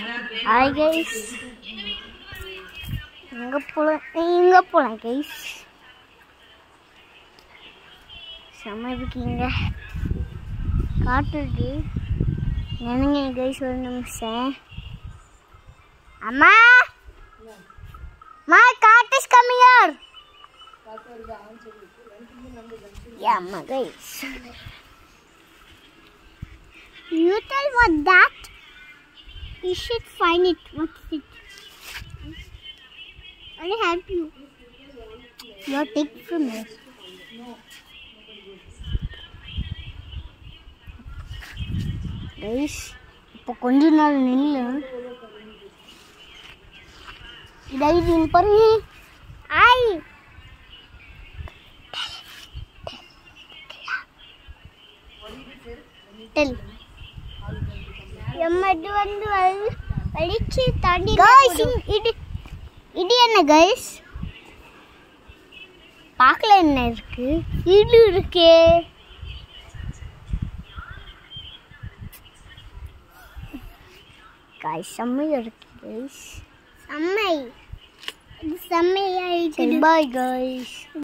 Hi guys. இங்க போலாம் guys. செம்ம இருக்கீங்க. காட்டுது. என்னங்க guys ஒரு நிமிஷம். அம்மா. My cat is coming here. Yeah, Amma guys. You tell what that? You should find it. What's it? I'll help you. You're take from me. Guys, இப்போ கொஞ்ச நாள் நில்லு. இதை வின் பண்ணி. ஐ. டெல். எம்மது வந்து வலிச்சு தாண்டி गाइस இது என்ன गाइस பார்க்கல என்ன இருக்கு இது இருக்கே गाइस செம்மையா இருக்கு गाइस செம்மை இது செம்மையா இருக்கு பை गाइस